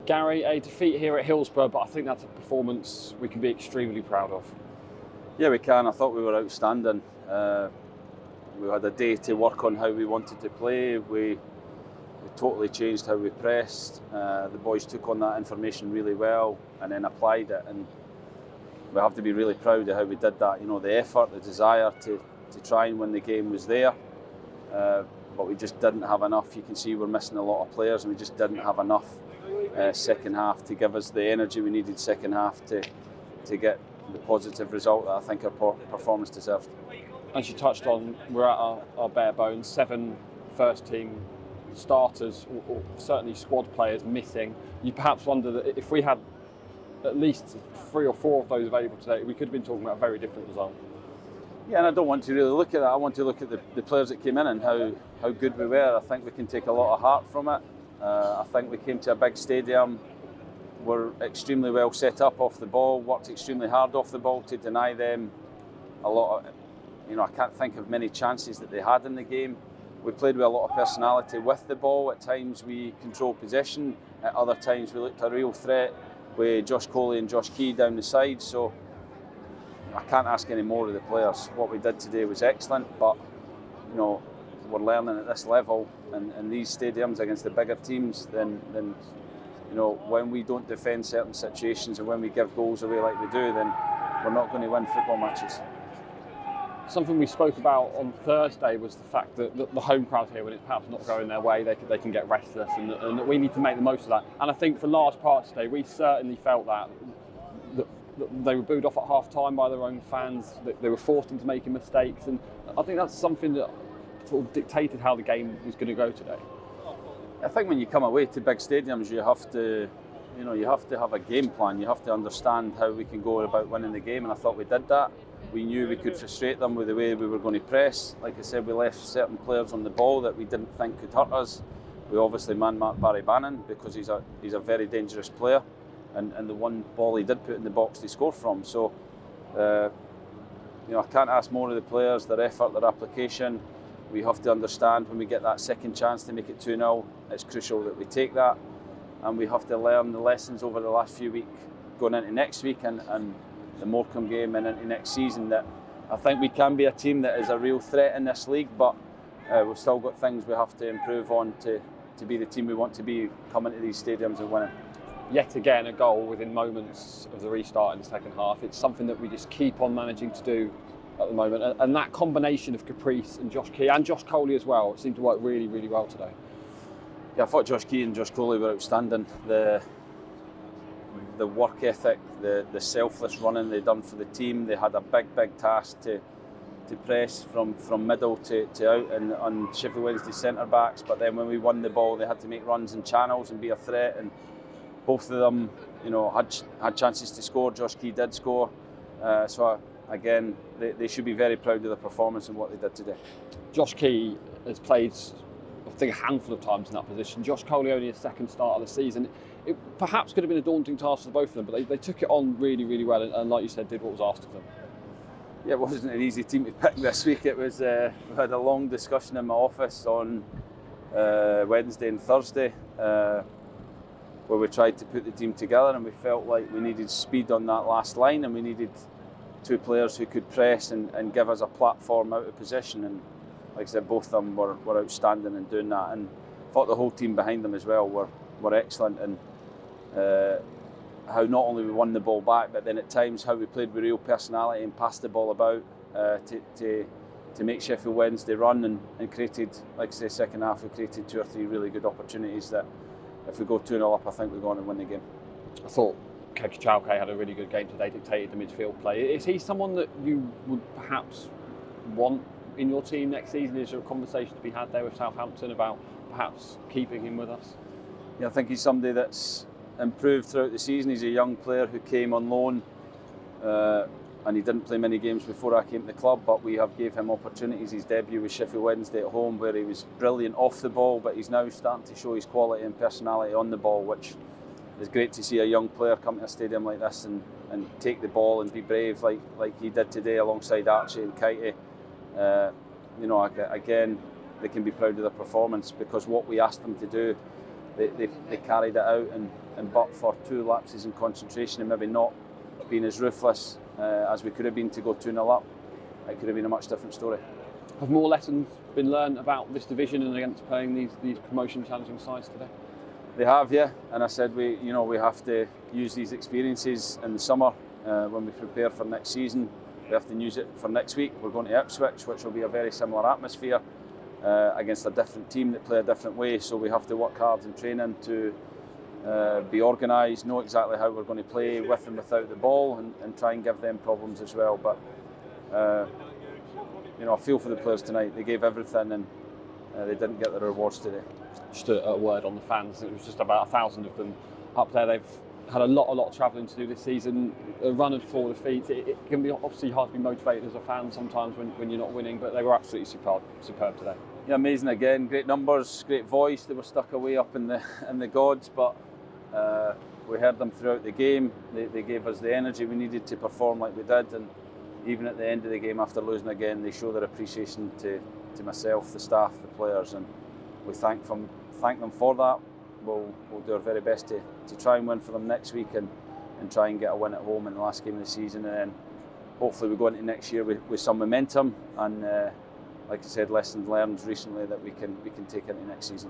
Gary, a defeat here at Hillsborough, but I think that's a performance we can be extremely proud of. Yeah, we can. I thought we were outstanding. We had a day to work on how we wanted to play. We totally changed how we pressed. The boys took on that information really well and then applied it. And we have to be really proud of how we did that. You know, the effort, the desire to try and win the game was there. But we just didn't have enough. You can see we're missing a lot of players, and we just didn't have enough second half to give us the energy we needed second half to get the positive result that I think our performance deserved. As you touched on, we're at our bare bones. 7 first team starters, or certainly squad players missing. You perhaps wonder that if we had at least 3 or 4 of those available today, we could have been talking about a very different result. Yeah, and I don't want to really look at that. I want to look at the players that came in and how good we were. I think we can take a lot of heart from it. I think we came to a big stadium. We're extremely well set up off the ball, worked extremely hard off the ball to deny them a lot of, I can't think of many chances that they had in the game. We played with a lot of personality with the ball. At times we controlled possession. At other times we looked a real threat with Josh Coley and Josh Key down the side. So I can't ask any more of the players. What we did today was excellent, but we're learning at this level and these stadiums against the bigger teams, then when we don't defend certain situations and when we give goals away like we do, then we're not going to win football matches. Something we spoke about on Thursday was the fact that the home crowd here, when it's perhaps not going their way, they can get restless, and that we need to make the most of that. And I think for large parts today, we certainly felt that they were booed off at half time by their own fans, that they were forced into making mistakes, and I think that's something that sort of dictated how the game was going to go today. I think when you come away to big stadiums, you have to have a game plan. You have to understand how we can go about winning the game, and I thought we did that. We knew we could frustrate them with the way we were going to press. Like I said, we left certain players on the ball that we didn't think could hurt us. We obviously man-marked Barry Bannon because he's a very dangerous player, and the one ball he did put in the box they scored from. So, I can't ask more of the players, their effort, their application. We have to understand when we get that second chance to make it 2-0, it's crucial that we take that, and we have to learn the lessons over the last few weeks going into next week and the Morecambe game and into next season, that I think we can be a team that is a real threat in this league, but we've still got things we have to improve on to be the team we want to be coming to these stadiums and winning. Yet again, a goal within moments of the restart in the second half. It's something that we just keep on managing to do at the moment, and that combination of Caprice and Josh Key and Josh Coley as well seemed to work really, really well today. Yeah, I thought Josh Key and Josh Coley were outstanding. The work ethic, the selfless running they done for the team. They had a big task to press from middle to out and on Sheffield Wednesday centre backs, but then when we won the ball they had to make runs in channels and be a threat, and both of them had chances to score. Josh Key did score, so again they should be very proud of their performance and what they did today. Josh Key has played, I think, a handful of times in that position. Josh Coley only his second start of the season. It perhaps could have been a daunting task for both of them, but they took it on really, really well, and like you said, did what was asked of them. Yeah, it wasn't an easy team to pick this week. It was. We had a long discussion in my office on Wednesday and Thursday, where we tried to put the team together, and we felt like we needed speed on that last line, and we needed 2 players who could press and give us a platform out of position. And like I said, both of them were outstanding in doing that, and I thought the whole team behind them as well were excellent. And how not only we won the ball back, but then at times how we played with real personality and passed the ball about to make Sheffield Wednesday run and created, like I say, second half we created 2 or 3 really good opportunities that if we go 2-0 up, I think we're going to win the game. I thought Keke Chauke had a really good game today, dictated the midfield play. Is he someone that you would perhaps want in your team next season? Is there a conversation to be had there with Southampton about perhaps keeping him with us? Yeah, I think he's somebody that's improved throughout the season. He's a young player who came on loan and he didn't play many games before I came to the club, but we have gave him opportunities. His debut with Sheffield Wednesday at home, where he was brilliant off the ball, but he's now starting to show his quality and personality on the ball, which is great to see a young player come to a stadium like this and take the ball and be brave like he did today alongside Archie and Kitey. Again, they can be proud of their performance, because what we asked them to do they carried it out, and but for 2 lapses in concentration and maybe not being as ruthless as we could have been to go 2-0 up, it could have been a much different story. Have more lessons been learned about this division and against playing these promotion challenging sides today? They have, yeah, and I said we have to use these experiences in the summer when we prepare for next season. We have to use it for next week. We're going to Ipswich, which will be a very similar atmosphere against a different team that play a different way. So we have to work hard in training to be organised, know exactly how we're going to play with and without the ball, and try and give them problems as well. But I feel for the players tonight. They gave everything, and they didn't get the rewards today. Just a word on the fans. It was just about 1,000 of them up there. They've had a lot of travelling to do this season. A run of 4 defeats. It can be obviously hard to be motivated as a fan sometimes when you're not winning, but they were absolutely superb today. Yeah, amazing again. Great numbers, great voice. They were stuck away up in the gods, but we heard them throughout the game. They gave us the energy we needed to perform like we did, and even at the end of the game after losing again, they show their appreciation to myself, the staff, the players, and we thank them for that. We'll do our very best to try and win for them next week and try and get a win at home in the last game of the season, and then hopefully we go into next year with some momentum and like I said, lessons learned recently that we can take into next season.